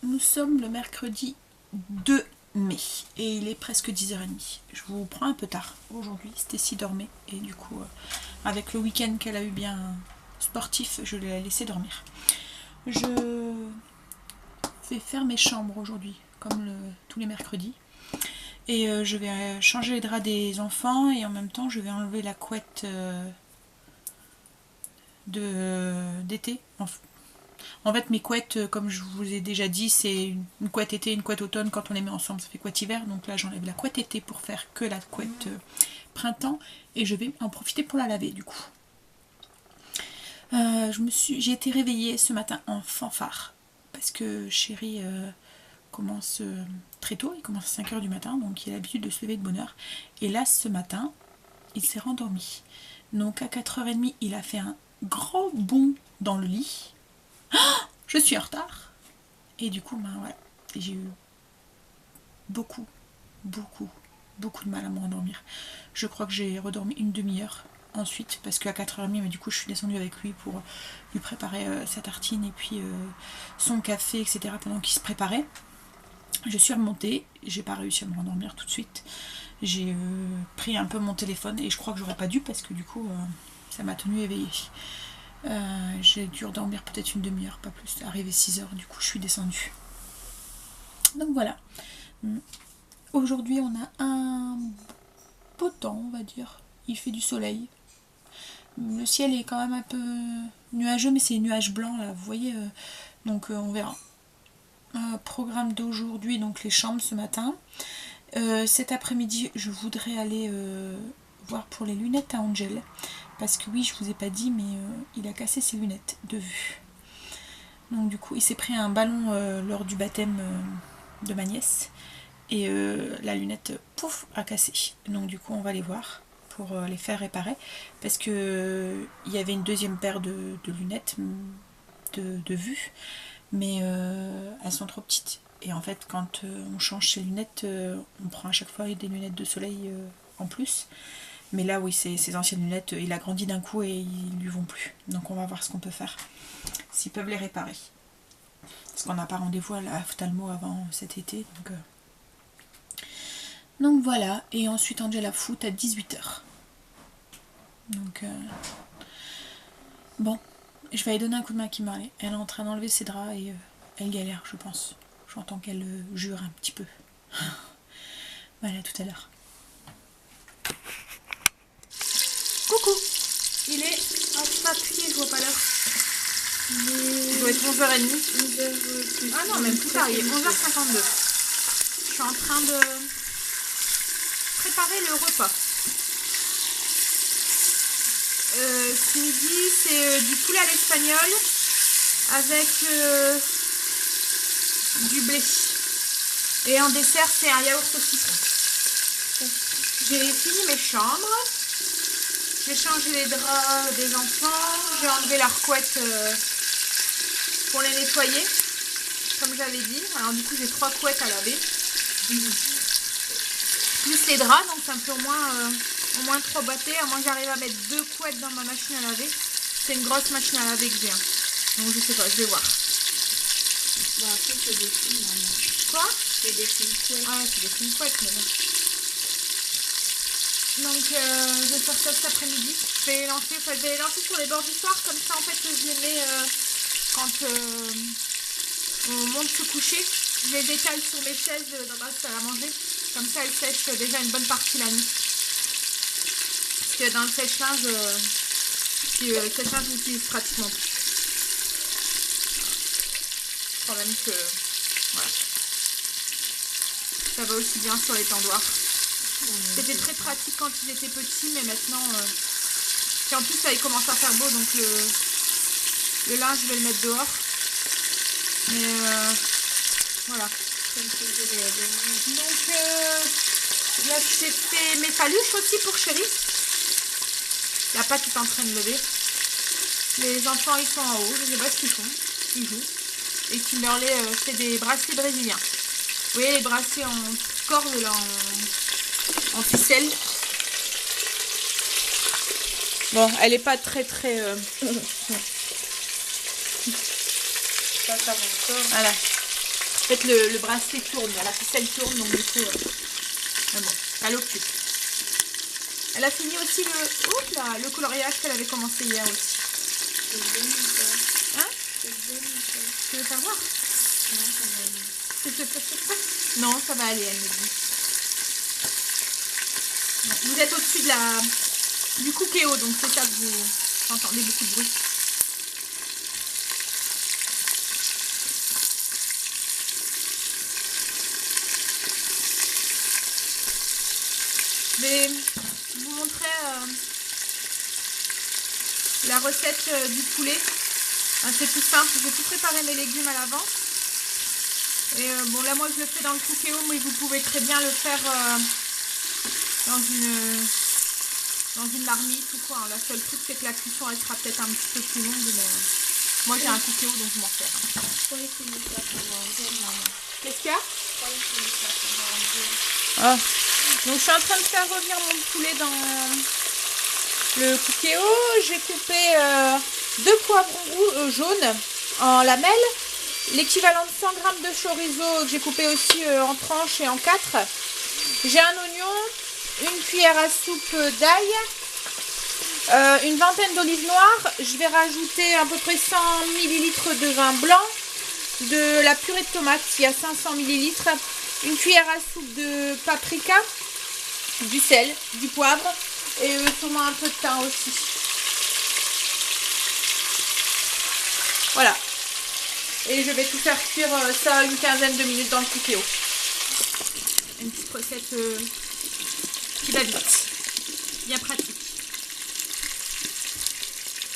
Nous sommes le mercredi 2 mai et il est presque 10h30. Je vous prends un peu tard aujourd'hui, Stécie dormait et du coup avec le week-end qu'elle a eu bien sportif, je l'ai laissé dormir. Je vais faire mes chambres aujourd'hui comme tous les mercredis et je vais changer les draps des enfants et en même temps je vais enlever la couette d'été. En fait, mes couettes, comme je vous ai déjà dit, c'est une couette été, une couette automne. Quand on les met ensemble, ça fait couette hiver. Donc là, j'enlève la couette été pour faire que la couette printemps. Et je vais en profiter pour la laver, du coup. J'ai été réveillée ce matin en fanfare. Parce que chéri commence très tôt. Il commence à 5h du matin. Donc il a l'habitude de se lever de bonne heure. Et là, ce matin, il s'est rendormi. Donc à 4h30, il a fait un grand bond dans le lit. Je suis en retard et du coup ben voilà, j'ai eu beaucoup de mal à me rendormir. Je crois que j'ai redormi une demi-heure ensuite parce qu'à 4h30 mais du coup je suis descendue avec lui pour lui préparer sa tartine et puis son café etc. pendant qu'il se préparait. Je suis remontée, j'ai pas réussi à me rendormir tout de suite. J'ai pris un peu mon téléphone et je crois que j'aurais pas dû parce que du coup ça m'a tenue éveillée. J'ai dû redormir peut-être une demi-heure, pas plus. Arrivé 6h, du coup je suis descendue. Donc voilà. Aujourd'hui on a un beau temps, on va dire. Il fait du soleil. Le ciel est quand même un peu nuageux, mais c'est les nuages blancs là, vous voyez. Donc on verra. Programme d'aujourd'hui, donc les chambres ce matin. Cet après-midi, je voudrais aller voir pour les lunettes à Angel. Parce que oui, je vous ai pas dit, mais il a cassé ses lunettes de vue. Donc du coup, il s'est pris un ballon lors du baptême de ma nièce. Et la lunette, pouf, a cassé. Donc du coup, on va les voir pour les faire réparer. Parce que il y avait une deuxième paire de lunettes de vue. Mais elles sont trop petites. Et en fait, quand on change ses lunettes, on prend à chaque fois des lunettes de soleil en plus. Mais là, oui, ces anciennes lunettes, il a grandi d'un coup et ils lui vont plus. Donc on va voir ce qu'on peut faire. S'ils peuvent les réparer. Parce qu'on n'a pas rendez-vous à l'ophtalmo avant cet été. Donc voilà. Et ensuite, Angela foot à 18h. Donc bon. Je vais aller donner un coup de main à Kimberley. Elle est en train d'enlever ses draps et elle galère, je pense. J'entends qu'elle jure un petit peu. Voilà, tout à l'heure. Coucou. Il est... Oh, pas appuyé, je vois pas l'heure. Il doit être 11h30. Ah non, même plus tard, il est 11h52. Je suis en train de préparer le repas. Ce midi, c'est du poulet à l'espagnol avec du blé. Et en dessert, c'est un yaourt au citron. J'ai fini mes chambres. J'ai changé les draps des enfants. J'ai enlevé leur couette pour les nettoyer, comme j'avais dit. Alors du coup, j'ai 3 couettes à laver. Plus les draps, donc ça me fait au moins 3 bâtés. À moins que j'arrive à mettre 2 couettes dans ma machine à laver. C'est une grosse machine à laver que j'ai. Donc je sais pas, je vais voir. Bah après c'est des fines maman. Quoi? C'est des fines couettes. Ah ouais, c'est des fines couettes, mais bon. Donc je vais faire ça cet après-midi. Je vais les lancer sur les bords du soir, comme ça en fait je les mets quand on monte se coucher. Je les étale sur mes chaises dans ma salle à manger. Comme ça elles sèchent déjà une bonne partie la nuit. Parce que dans le sèche-linge, le sèche-linge je l'utilise pratiquement plus. Quand même que voilà. Ça va aussi bien sur les tendoirs. C'était très pratique quand ils étaient petits, mais maintenant puis en plus là il commence à faire beau, donc le linge je vais le mettre dehors. Mais voilà. Donc là j'ai fait mes paluches aussi pour Chéri. La pâte est en train de lever. Les enfants ils sont en haut, je sais pas ce qu'ils font. Ils jouent. Et Kimberley fait des bracelets brésiliens. Vous voyez les bracelets en corde là, en en ficelle. Bon, elle est pas très Ça va encore. voilà. En fait, le bracelet tourne, la ficelle tourne, donc du coup, mais bon, elle occupe. Elle a fini aussi le coloriage qu'elle avait commencé hier aussi. C'est bon ou pas? Hein? C'est bon ou pas? Tu veux faire voir? Non, ça va aller. Non, ça va aller, elle me dit. Vous êtes au-dessus du cookéo, donc c'est ça que vous entendez beaucoup de bruit. Je vais vous montrer la recette du poulet. C'est tout simple, j'ai tout préparé mes légumes à l'avance. Et bon, là moi je le fais dans le cookéo, mais vous pouvez très bien le faire dans une marmite ou quoi. Le seul truc c'est que la cuisson elle sera peut-être un petit peu plus longue, mais moi j'ai un cookéo donc je m'en sers. Qu'est-ce qu'il y a? Ah. Donc je suis en train de faire revenir mon poulet dans le cookéo. J'ai coupé 2 poivrons jaunes en lamelles, l'équivalent de 100 g de chorizo que j'ai coupé aussi en tranches et en 4. J'ai un oignon, une cuillère à soupe d'ail, une vingtaine d'olives noires. Je vais rajouter à peu près 100 ml de vin blanc, de la purée de tomates, il y a 500 ml, une cuillère à soupe de paprika, du sel, du poivre et sûrement un peu de thym aussi. Voilà. Et je vais tout faire cuire ça une quinzaine de minutes dans le cookéo. Une petite recette qui va vite. Bien pratique.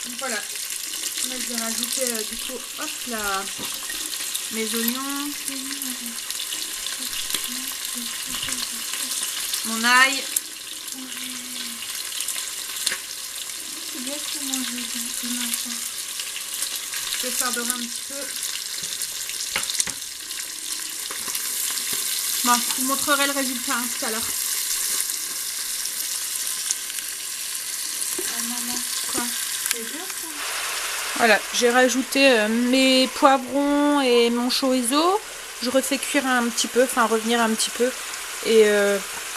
Donc voilà. Là, je vais rajouter du coup, hop là, mes oignons. Mon ail. C'est bien que manger ce matin. Je vais faire dorer un petit peu. Bon, je vous montrerai le résultat tout à l'heure. Ah maman, Quoi? c'est bien ça. Voilà, j'ai rajouté mes poivrons et mon chorizo. Je refais cuire un petit peu, enfin revenir un petit peu, et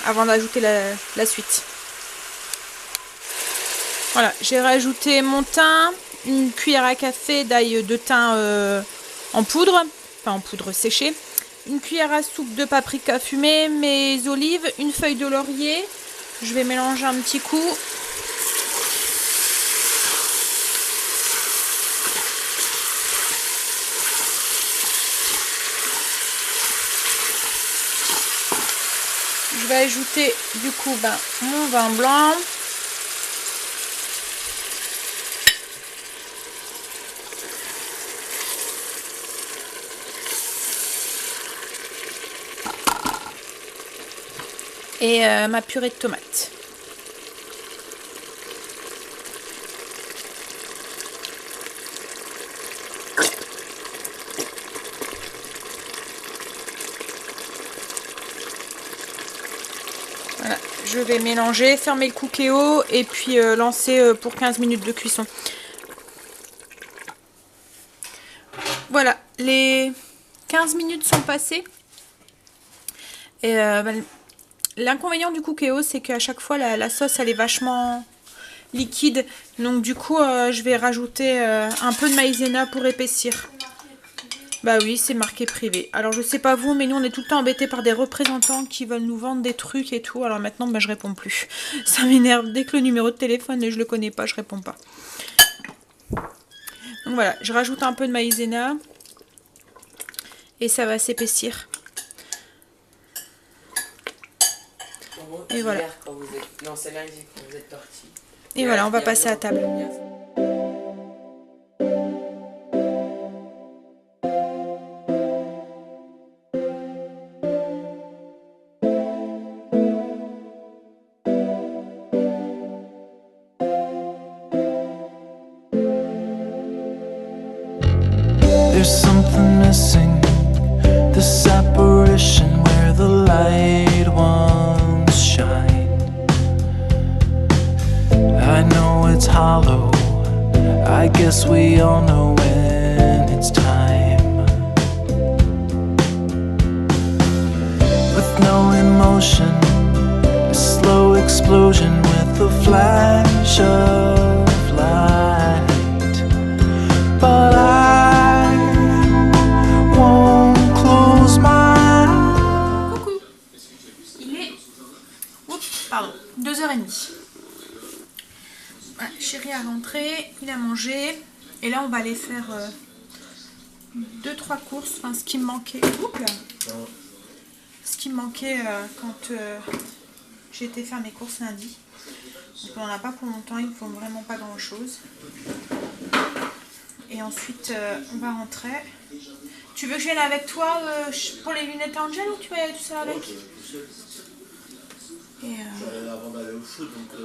avant d'ajouter la suite. Voilà, j'ai rajouté mon thym, une cuillère à café d'ail de thym en poudre, enfin en poudre séchée, une cuillère à soupe de paprika fumé, mes olives, une feuille de laurier. Je vais mélanger un petit coup. Je vais ajouter du coup mon vin blanc. Et ma purée de tomates. Voilà, je vais mélanger, fermer le cookéo et puis lancer pour 15 minutes de cuisson. Voilà, les 15 minutes sont passées. Et l'inconvénient du cookéo, c'est qu'à chaque fois la sauce elle est vachement liquide. Donc du coup je vais rajouter un peu de maïzena pour épaissir. Bah oui, c'est marqué privé. Alors je sais pas vous, mais nous on est tout le temps embêtés par des représentants qui veulent nous vendre des trucs et tout. Alors maintenant je réponds plus. Ça m'énerve. Dès que le numéro de téléphone je le connais pas, je réponds pas. Donc voilà, je rajoute un peu de maïzena. Et ça va s'épaissir. Et voilà. Quand vous êtes... Non, c'est lundi quand vous êtes partis. Et voilà, on va passer à table. There's something missing, this apparition where the light once shine. it's hollow. I guess we all know when it's time. With no emotion, a slow explosion with a flash of light. But I won't close my eyes. Coucou. Il est... Oups, pardon, 2h30. Voilà, chéri a rentré, il a mangé. Et là, on va aller faire 2-3 courses. Enfin, ce qui me manquait... Oups, là. Ce qui me manquait quand j'ai été faire mes courses lundi. Donc, on n'en a pas pour longtemps, il ne faut vraiment pas grand-chose. Et ensuite, on va rentrer. Tu veux que je vienne avec toi pour les lunettes Angel ou tu vas y aller tout seul avec? Et Avant d'aller au foot, donc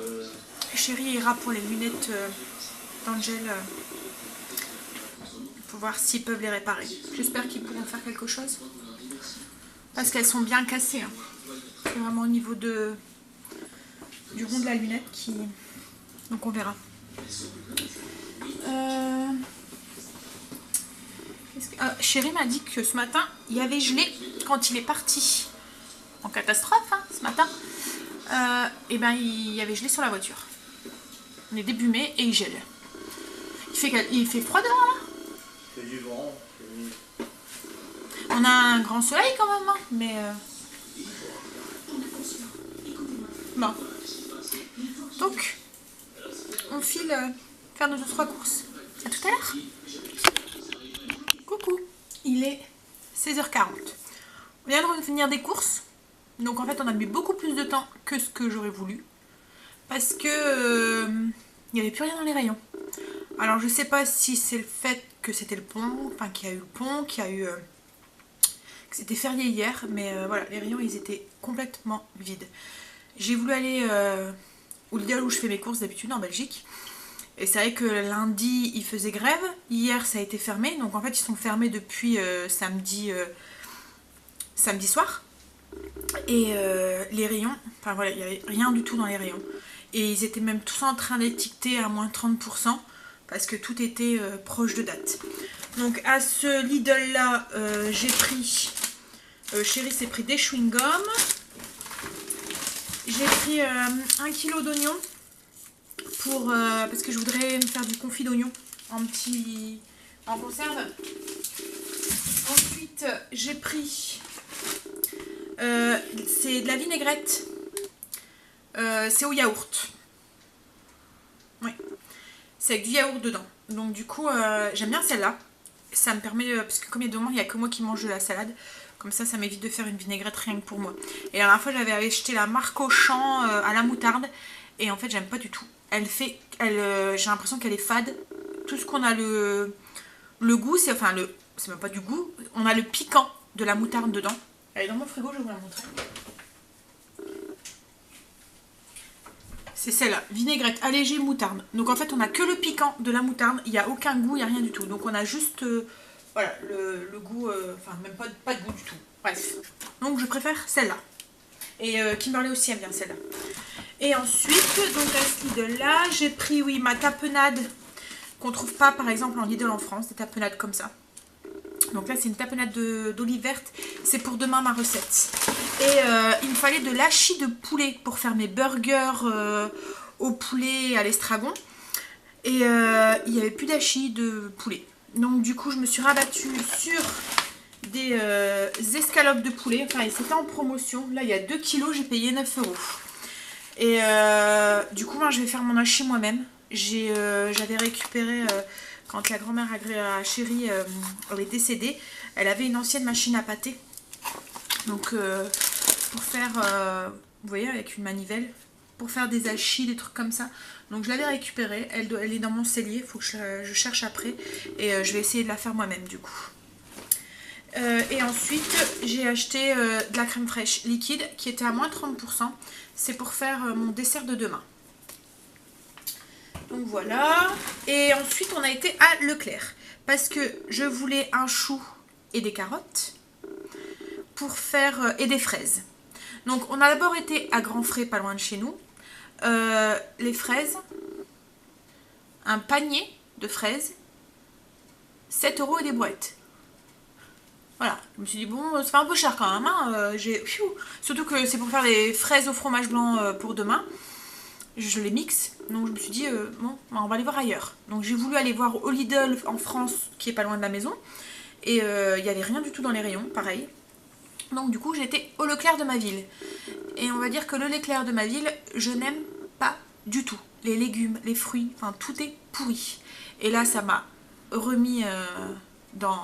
chéri ira pour les lunettes d'Angel pour voir s'ils peuvent les réparer. J'espère qu'ils pourront faire quelque chose. Parce qu'elles sont bien cassées. Hein. C'est vraiment au niveau du rond de la lunette qui... Donc on verra. Chéri m'a dit que ce matin, il y avait gelé quand il est parti. En catastrophe, hein, ce matin. Et ben il y avait gelé sur la voiture. On est début mai et il gèle. Il fait froid dehors là. il fait du vent. On a un grand soleil quand même, hein, mais... Bon. Donc, on file faire nos 2-3 courses. À tout à l'heure. Coucou. Il est 16h40. On vient de finir des courses. Donc en fait, on a mis beaucoup plus de temps que ce que j'aurais voulu. Parce que il n'y avait plus rien dans les rayons. Alors je sais pas si c'est le fait que c'était le pont, enfin qu'il y a eu le pont, qu'il y a eu... que c'était férié hier, mais voilà, les rayons ils étaient complètement vides. J'ai voulu aller au Lidl où je fais mes courses d'habitude en Belgique. Et c'est vrai que lundi ils faisaient grève, hier ça a été fermé, donc en fait ils sont fermés depuis samedi soir. Et les rayons, enfin voilà, il n'y avait rien du tout dans les rayons. Et ils étaient même tous en train d'étiqueter à moins 30% parce que tout était proche de date. Donc à ce Lidl là, j'ai pris, chéri s'est pris des chewing-gums. J'ai pris 1 kg d'oignons pour parce que je voudrais me faire du confit d'oignons en conserve. Ensuite j'ai pris c'est de la vinaigrette. C'est au yaourt. Oui. C'est avec du yaourt dedans. Donc du coup, j'aime bien celle-là. Ça me permet, parce que comme il y a 2 mois, il n'y a que moi qui mange de la salade. Comme ça m'évite de faire une vinaigrette rien que pour moi. Et la dernière fois, j'avais acheté la marque Auchan à la moutarde. Et en fait, j'aime pas du tout. J'ai l'impression qu'elle est fade. Tout ce qu'on a le goût, c'est même pas du goût. On a le piquant de la moutarde dedans. Elle est dans mon frigo, je vais vous la montrer. C'est celle-là, vinaigrette allégée moutarde. Donc en fait, on n'a que le piquant de la moutarde. Il n'y a aucun goût, il n'y a rien du tout. Donc on a juste voilà, le goût, enfin même pas de goût du tout. Bref. Donc je préfère celle-là. Et Kimberly aussi aime bien celle-là. Et ensuite, donc à ce Lidl-là, j'ai pris, oui, ma tapenade qu'on trouve pas par exemple en Lidl en France. Des tapenades comme ça. Donc là c'est une tapenade d'olive verte, c'est pour demain ma recette. Et il me fallait de l'hachis de poulet pour faire mes burgers au poulet à l'estragon. Et il n'y avait plus d'hachis de poulet. Donc du coup je me suis rabattue sur des escalopes de poulet. Enfin c'était en promotion, là il y a 2 kilos, j'ai payé 9 €. Et du coup moi je vais faire mon hachis moi-même. J'avais récupéré... quand la grand-mère à chéri est décédée, elle avait une ancienne machine à pâté. Donc pour faire, vous voyez, avec une manivelle, pour faire des hachis, des trucs comme ça. Donc je l'avais récupérée, elle est dans mon cellier, il faut que je cherche après. Et je vais essayer de la faire moi-même du coup. Et ensuite j'ai acheté de la crème fraîche liquide qui était à moins 30%. C'est pour faire mon dessert de demain. Donc voilà. Et ensuite on a été à Leclerc. Parce que je voulais un chou et des carottes. Pour faire... et des fraises. Donc on a d'abord été à Grand Frais, pas loin de chez nous. Les fraises. un panier de fraises, 7 € et des brouettes. Voilà, je me suis dit, bon, c'est pas un peu cher quand même, hein. Surtout que c'est pour faire des fraises au fromage blanc pour demain. Je les mixe, donc je me suis dit, bon, on va aller voir ailleurs. Donc j'ai voulu aller voir au Lidl en France, qui est pas loin de la maison. Et il n'y avait rien du tout dans les rayons, pareil. Donc du coup, j'ai été au Leclerc de ma ville. Et on va dire que le Leclerc de ma ville, je n'aime pas du tout. Les légumes, les fruits, enfin tout est pourri. Et là, ça m'a remis dans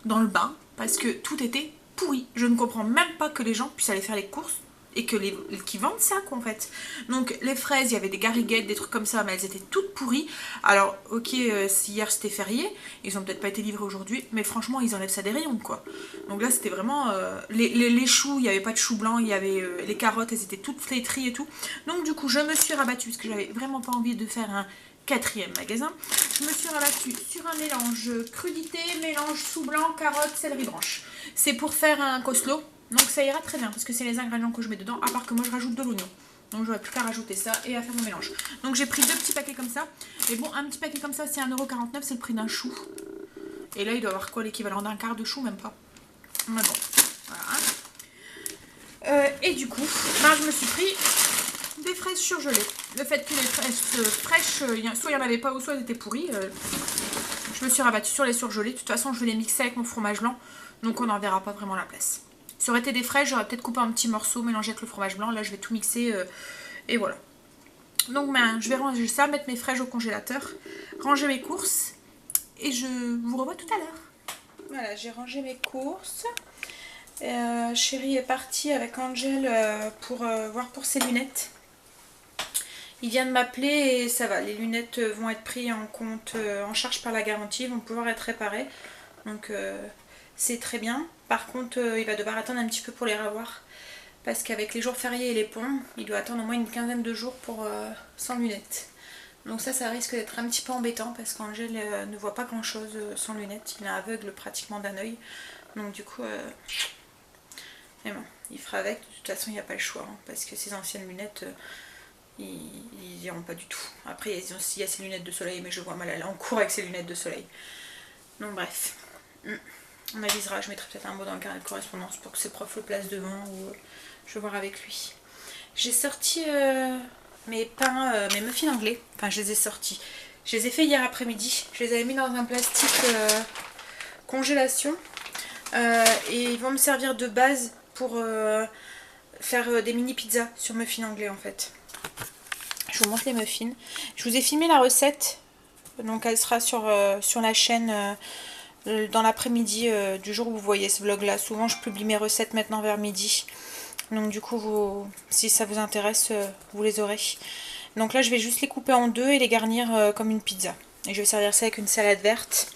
le bain parce que tout était pourri. Je ne comprends même pas que les gens puissent aller faire les courses et que qui vendent ça quoi, en fait. Donc les fraises, il y avait des gariguettes, des trucs comme ça, mais elles étaient toutes pourries. Alors ok, hier c'était férié, ils ont peut-être pas été livrés aujourd'hui, mais franchement ils enlèvent ça des rayons quoi. Donc là c'était vraiment les choux, il n'y avait pas de choux blancs, il y avait les carottes, elles étaient toutes flétries et tout. Donc du coup je me suis rabattue parce que j'avais vraiment pas envie de faire un 4e magasin. Je me suis rabattue sur un mélange crudité, mélange chou blanc, carottes, céleri branche. C'est pour faire un coleslaw. Donc ça ira très bien parce que c'est les ingrédients que je mets dedans, à part que moi je rajoute de l'oignon. Donc j'aurais plus qu'à rajouter ça et à faire mon mélange. Donc j'ai pris 2 petits paquets comme ça. Et bon, un petit paquet comme ça c'est 1,49 €, c'est le prix d'un chou. Et là il doit avoir quoi, l'équivalent d'un quart de chou, même pas. Mais bon, voilà. Et du coup, je me suis pris des fraises surgelées. Le fait que les fraises fraîches, soit il n'y en avait pas ou soit elles étaient pourries. Je me suis rabattue sur les surgelées. De toute façon je vais les mixer avec mon fromage blanc. Donc on n'en verra pas vraiment la place. Ça aurait été des fraises, j'aurais peut-être coupé un petit morceau, mélangé avec le fromage blanc. Là, je vais tout mixer et voilà. Donc, je vais ranger ça, mettre mes fraises au congélateur, ranger mes courses et je vous revois tout à l'heure. Voilà, j'ai rangé mes courses. Chéri est parti avec Angel pour voir pour ses lunettes. Il vient de m'appeler et ça va. Les lunettes vont être prises en compte, en charge par la garantie, vont pouvoir être réparées. Donc, c'est très bien. Par contre, il va devoir attendre un petit peu pour les revoir. Parce qu'avec les jours fériés et les ponts, il doit attendre au moins une quinzaine de jours pour sans lunettes. Donc ça risque d'être un petit peu embêtant parce qu'Angèle ne voit pas grand chose sans lunettes. Il est aveugle pratiquement d'un œil. Donc du coup, mais bon, il fera avec. De toute façon, il n'y a pas le choix. Hein, parce que ses anciennes lunettes, ils n'iront pas du tout. Après, il y a ses lunettes de soleil, mais je vois mal aller en cours avec ses lunettes de soleil. Donc bref. On avisera, je mettrai peut-être un mot dans le carnet de correspondance pour que ses profs le placent devant ou je vais voir avec lui. J'ai sorti mes pains, mes muffins anglais. Enfin, je les ai sortis. Je les ai fait hier après-midi. Je les avais mis dans un plastique congélation. Et ils vont me servir de base pour faire des mini pizzas sur muffins anglais en fait. Je vous montre les muffins. Je vous ai filmé la recette. Donc elle sera sur la chaîne dans l'après-midi du jour où vous voyez ce vlog là. Souvent je publie mes recettes maintenant vers midi. Donc du coup si ça vous intéresse vous les aurez. Donc là je vais juste les couper en deux et les garnir comme une pizza. Et je vais servir ça avec une salade verte.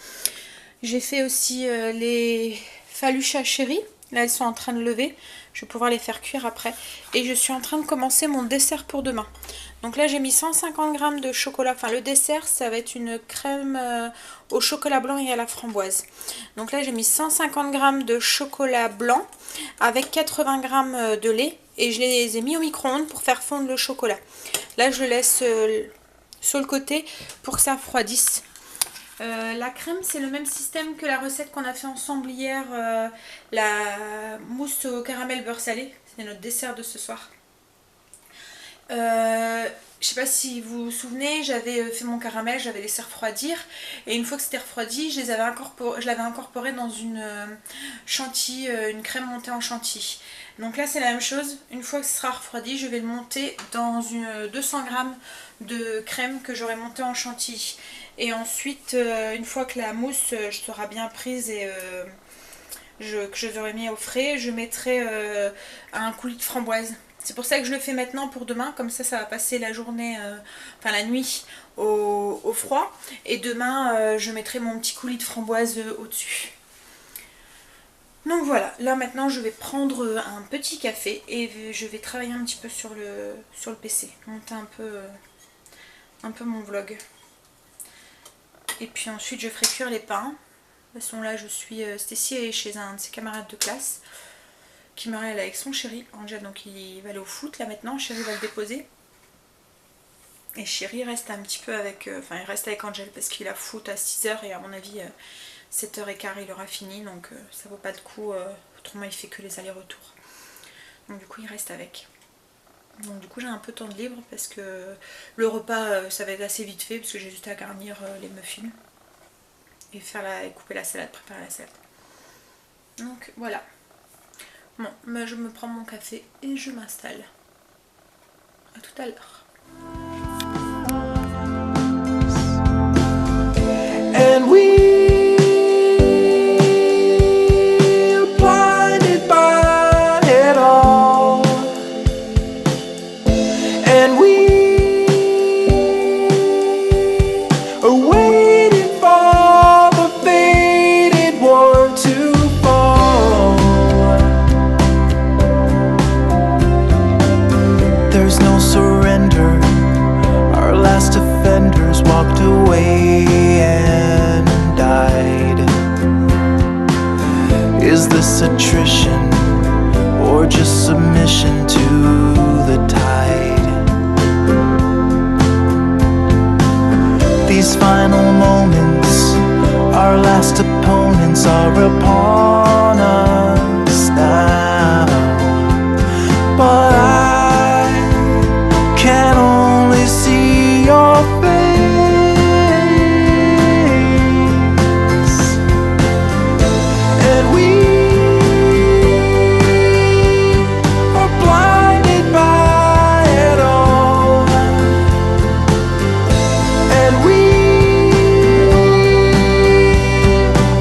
J'ai fait aussi les faluches chéri. Là elles sont en train de lever. Je vais pouvoir les faire cuire après. Et je suis en train de commencer mon dessert pour demain. Donc là j'ai mis 150 g de chocolat. Enfin le dessert ça va être une crème au chocolat blanc et à la framboise. Donc là j'ai mis 150 g de chocolat blanc avec 80 g de lait. Et je les ai mis au micro-ondes pour faire fondre le chocolat. Là je le laisse sur le côté pour que ça refroidisse. La crème c'est le même système que la recette qu'on a fait ensemble hier, la mousse au caramel beurre salé, c'est notre dessert de ce soir. Je sais pas si vous vous souvenez, j'avais fait mon caramel, j'avais laissé refroidir et une fois que c'était refroidi, je l'avais incorporé dans une chantilly, une crème montée en chantilly. Donc là c'est la même chose, une fois que ce sera refroidi, je vais le monter dans une 200 g de crème que j'aurai montée en chantilly. Et ensuite, une fois que la mousse sera bien prise et que je les aurai mis au frais, je mettrai un coulis de framboise. C'est pour ça que je le fais maintenant pour demain, comme ça va passer la journée, enfin la nuit au froid. Et demain, je mettrai mon petit coulis de framboise au-dessus. Donc voilà, là maintenant je vais prendre un petit café et je vais travailler un petit peu sur le PC, monter un peu mon vlog. Et puis ensuite je ferai cuire les pains. De toute façon là je suis... Stécie est chez un de ses camarades de classe qui me réelle avec son chéri. Angèle donc il va aller au foot là maintenant, chéri va le déposer. Et Chéri reste un petit peu avec, enfin il reste avec Angel parce qu'il a foot à 6 h et à mon avis 7h15 il aura fini, donc ça vaut pas le coup, autrement il fait que les allers-retours. Donc du coup il reste avec. Donc du coup j'ai un peu de temps de libre parce que le repas ça va être assez vite fait parce que j'ai juste à garnir les muffins et et couper la salade, préparer la salade. Donc voilà. Bon, moi je me prends mon café et je m'installe. À tout à l'heure. And we're blinded by it all. And we are waiting for the faded one to fall. There's no surrender. Our last offenders walked away and died. Is this attrition or just submission to the tide? These final moments, our last opponents are upon us now. But I can only see your face, and we are blinded by it all, and we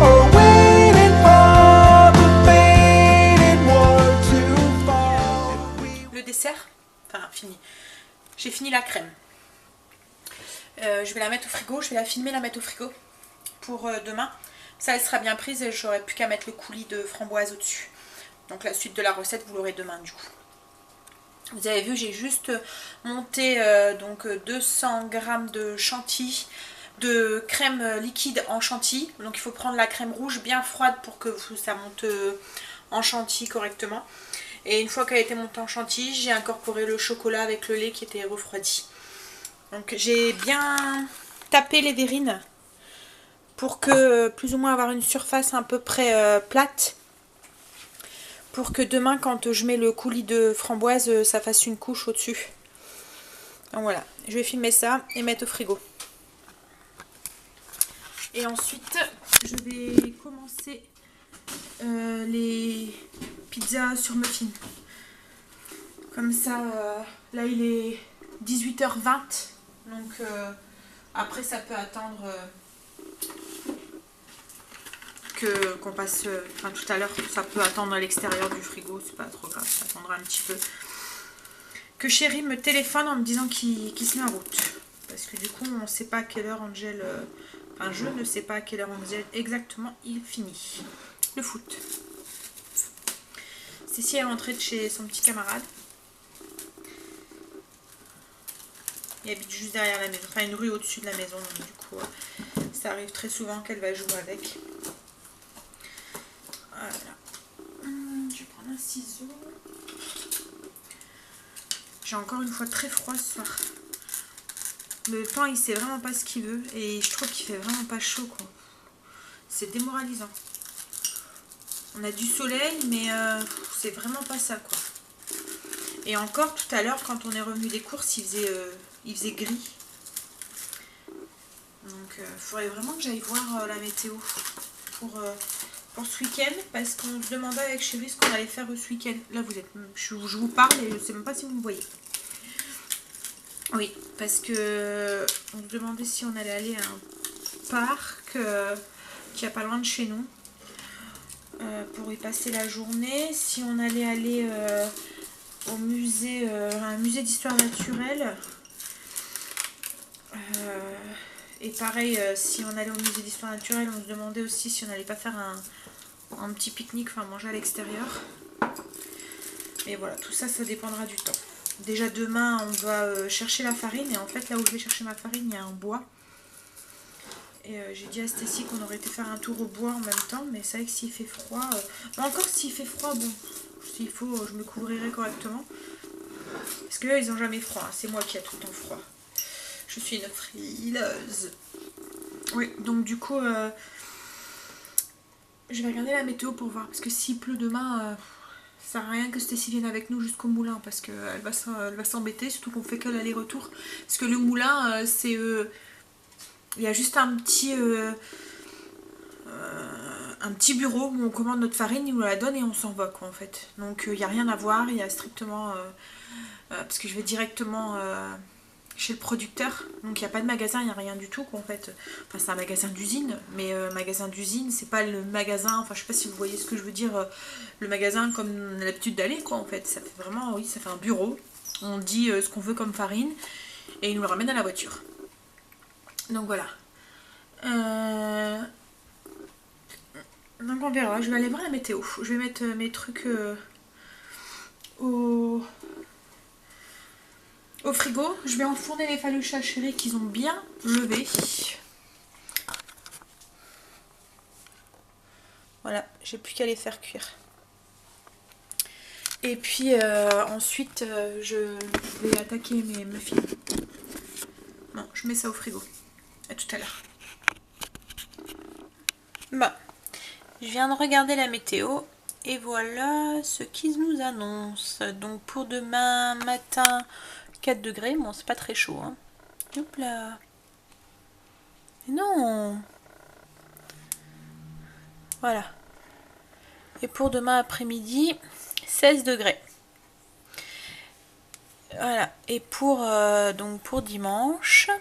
are waiting for the faded one to fall. Le dessert, enfin fini. J'ai fini la crème. Je vais la mettre au frigo, je vais la filmer, la mettre au frigo pour demain. Ça elle sera bien prise et j'aurai plus qu'à mettre le coulis de framboise au dessus. Donc la suite de la recette vous l'aurez demain du coup. Vous avez vu, j'ai juste monté donc 200 g de chantilly, de crème liquide en chantilly. Donc il faut prendre la crème rouge bien froide pour que ça monte en chantilly correctement. Et une fois qu'elle a été montée en chantilly, j'ai incorporé le chocolat avec le lait qui était refroidi. Donc j'ai bien tapé les verrines pour que plus ou moins avoir une surface à peu près plate. Pour que demain quand je mets le coulis de framboise, ça fasse une couche au-dessus. Donc voilà, je vais filmer ça et mettre au frigo. Et ensuite, je vais commencer les pizzas sur muffin. Comme ça, là il est 18h20. Donc après ça peut attendre qu'on passe, enfin tout à l'heure, ça peut attendre à l'extérieur du frigo, c'est pas trop grave, ça attendra un petit peu. Que Chéri me téléphone en me disant qu'il se met en route. Parce que du coup on ne sait pas à quelle heure Angel, enfin je ne sais pas à quelle heure Angel exactement il finit le foot. Cécile est rentrée de chez son petit camarade. Il habite juste derrière la maison, enfin une rue au-dessus de la maison, donc du coup ça arrive très souvent qu'elle va jouer avec. Voilà. Je vais prendre un ciseau. J'ai encore une fois très froid ce soir. Le temps il sait vraiment pas ce qu'il veut et je trouve qu'il fait vraiment pas chaud quoi. C'est démoralisant. On a du soleil mais c'est vraiment pas ça quoi. Et encore tout à l'heure quand on est revenu des courses il faisait gris. Donc il faudrait vraiment que j'aille voir la météo pour ce week-end parce qu'on se demandait avec Chéri ce qu'on allait faire ce week-end. Là je vous parle et je sais même pas si vous me voyez. Oui, parce que on se demandait si on allait aller à un parc qui est pas loin de chez nous pour y passer la journée, si on allait aller au musée, un musée d'histoire naturelle. Et pareil, si on allait au musée d'histoire naturelle, on se demandait aussi si on n'allait pas faire un petit pique-nique, enfin manger à l'extérieur. Et voilà, tout ça, ça dépendra du temps. Déjà demain, on va chercher la farine. Et en fait, là où je vais chercher ma farine, il y a un bois. Et j'ai dit à Stécie qu'on aurait été faire un tour au bois en même temps. Mais c'est vrai que s'il fait froid... encore s'il fait froid, bon, s'il faut, je me couvrirai correctement. Parce que là, ils n'ont jamais froid. Hein. C'est moi qui ai tout le temps froid. Je suis une frileuse. Oui, donc du coup, je vais regarder la météo pour voir. Parce que s'il pleut demain, ça sert à rien que Stécie vienne avec nous jusqu'au moulin. Parce qu'elle va s'embêter, surtout qu'on fait que l'aller-retour. Parce que le moulin, c'est... il y a juste un petit bureau où on commande notre farine, il nous la donne et on s'en va quoi en fait. Donc il n'y a rien à voir, il y a strictement... parce que je vais directement chez le producteur, donc il n'y a pas de magasin, il n'y a rien du tout quoi en fait. Enfin c'est un magasin d'usine, mais magasin d'usine c'est pas le magasin, enfin je sais pas si vous voyez ce que je veux dire, le magasin comme on a l'habitude d'aller quoi en fait. Ça fait vraiment, oui ça fait un bureau, on dit ce qu'on veut comme farine et il nous le ramène à la voiture. Donc voilà. Donc on verra, je vais aller voir la météo. Je vais mettre mes trucs au frigo. Je vais enfourner les faluches à Chérie qu'ils ont bien levées. Voilà, j'ai plus qu'à les faire cuire. Et puis ensuite je vais attaquer mes muffins. Non, je mets ça au frigo. À tout à l'heure. Bon, je viens de regarder la météo et voilà ce qu'ils nous annoncent. Donc pour demain matin, 4 degrés. Bon, c'est pas très chaud. Hein. Hop là. Mais non. Voilà. Et pour demain après-midi, 16 degrés. Voilà. Et pour, donc pour dimanche,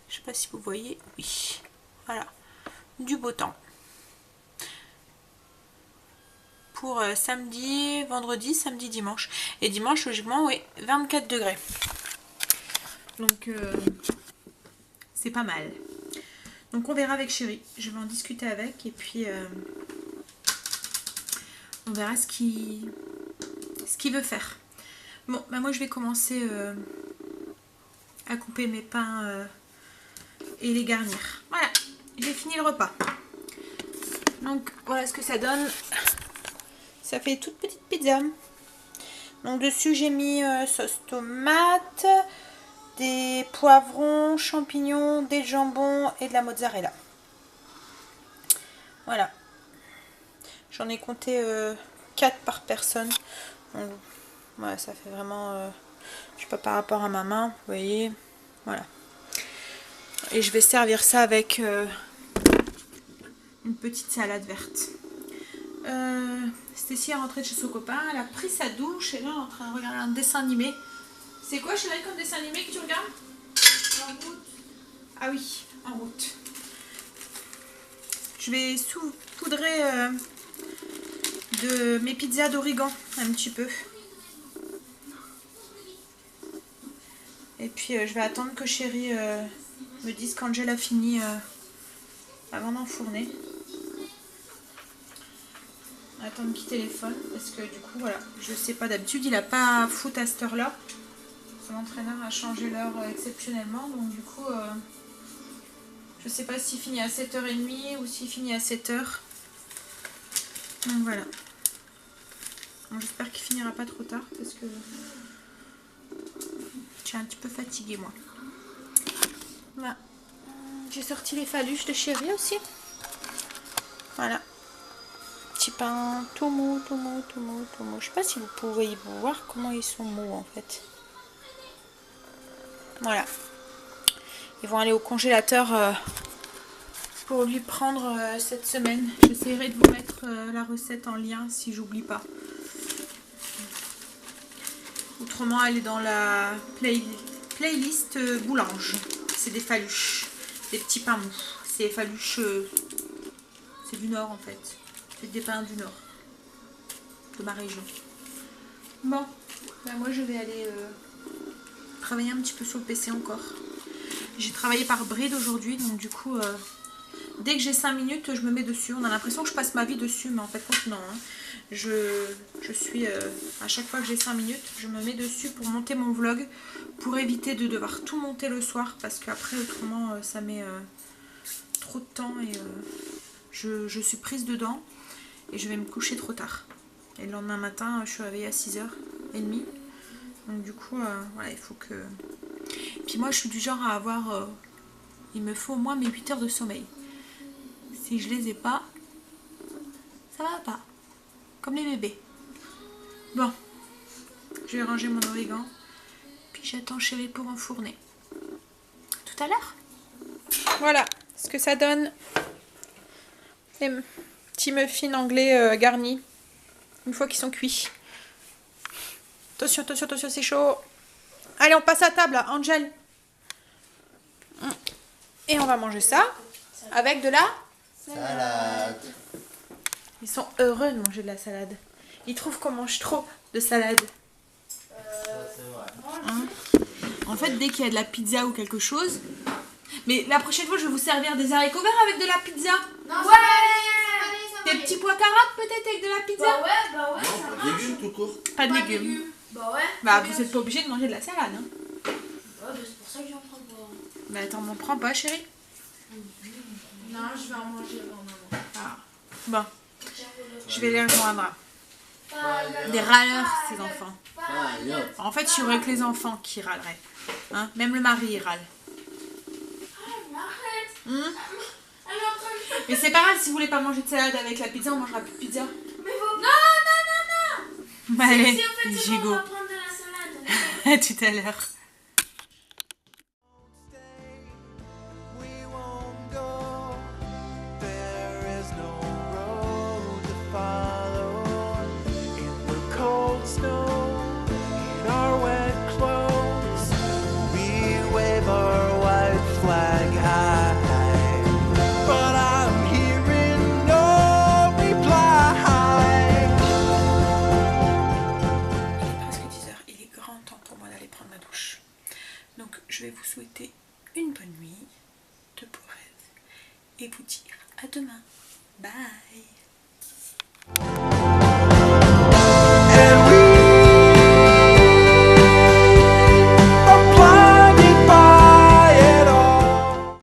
je sais pas si vous voyez, oui. Voilà. Du beau temps. Pour samedi, vendredi, samedi, dimanche. Et dimanche, logiquement, oui, 24 degrés. Donc, c'est pas mal. Donc, on verra avec Chérie. Je vais en discuter avec. Et puis, on verra ce qu'il veut faire. Bon, bah moi, je vais commencer à couper mes pains et les garnir. Voilà, j'ai fini le repas. Donc, voilà ce que ça donne. Ça fait toute petite pizza. Donc dessus j'ai mis sauce tomate, des poivrons, champignons, des jambons et de la mozzarella. Voilà. J'en ai compté 4 par personne. Donc voilà, ça fait vraiment... je sais pas par rapport à ma main, vous voyez. Voilà. Et je vais servir ça avec une petite salade verte. Stécie est rentrée de chez son copain, elle a pris sa douche et là elle est en train de regarder un dessin animé. C'est quoi Chérie comme dessin animé que tu regardes? En route. Ah oui, en route. Je vais saupoudrer de mes pizzas d'origan un petit peu. Et puis je vais attendre que Chérie me dise quand j'ai la fini avant d'enfourner. Attendre qu'il téléphone parce que du coup voilà, je sais pas, d'habitude il a pas foot à cette heure là. Son entraîneur a changé l'heure exceptionnellement, donc du coup je sais pas s'il finit à 7h30 ou s'il finit à 7h. Donc voilà. Bon, j'espère qu'il finira pas trop tard parce que je suis un petit peu fatiguée moi. Voilà. J'ai sorti les faluches de Chérie aussi. Voilà. Petit pain tout mou, tout mou, tout mou, tout mou. Je sais pas si vous pouvez voir comment ils sont mous en fait. Voilà. Ils vont aller au congélateur pour lui prendre cette semaine. J'essaierai de vous mettre la recette en lien si j'oublie pas. Autrement, elle est dans la playlist boulange. C'est des faluches, des petits pains mous. C'est des faluches, c'est du nord en fait. C'est des pains du nord, de ma région. Bon, ben moi je vais aller travailler un petit peu sur le PC encore. J'ai travaillé par bride aujourd'hui, donc du coup, dès que j'ai 5 minutes, je me mets dessus. On a l'impression que je passe ma vie dessus, mais en fait, non. Hein. Je suis, à chaque fois que j'ai 5 minutes, je me mets dessus pour monter mon vlog, pour éviter de devoir tout monter le soir, parce qu'après, autrement, ça met trop de temps et je suis prise dedans. Et je vais me coucher trop tard. Et le lendemain matin, je suis réveillée à 6h30. Donc du coup, voilà, il faut que... Puis moi, je suis du genre à avoir... il me faut au moins mes 8 heures de sommeil. Si je les ai pas, ça va pas. Comme les bébés. Bon, je vais ranger mon origan. Puis j'attends chérie pour enfourner. Tout à l'heure. Voilà ce que ça donne. Les petits muffins anglais garnis. Une fois qu'ils sont cuits. Attention, attention, attention, c'est chaud. Allez, on passe à table, là. Angel. Et on va manger ça avec de la... Salade. Ils sont heureux de manger de la salade. Ils trouvent qu'on mange trop de salade. Ça, c'est vrai. Hein? En fait, dès qu'il y a de la pizza ou quelque chose... Mais la prochaine fois, je vais vous servir des haricots verts avec de la pizza. Non, Des petits pois carottes peut-être avec de la pizza. Bah ouais, Non, ça pas de marche. légumes tout court. Pas de légumes. Bah ouais. Bah, vous n'êtes pas obligé de manger de la salade. Hein. Ouais, bah c'est pour ça que j'en prends pas. Mais attends, m'en prends pas, chérie. Non, je vais en manger avant maman. Ah. Bon, je vais les rejoindre. Pas Des râleurs, ces enfants. Ah, yo. En fait, il y aurait que les enfants qui râleraient. Hein? Même le mari, il râle. Arrête. Hum. Elle est en train de... Mais c'est pas grave, si vous voulez pas manger de salade avec la pizza, on mangera plus de pizza. Mais faut... Non. Bah, allez, Si en fait c'est bon, on gigot. va prendre de la salade. À tout à l'heure. We won't go. There is no road to follow. In the cold snow, in our wet clothes, we wave our white flag high. But I'm hearing no reply. Il est presque 10h, il est grand temps pour moi d'aller prendre ma douche. Donc je vais vous souhaiter une bonne nuit, de beaux rêves, et vous dire à demain. Bye.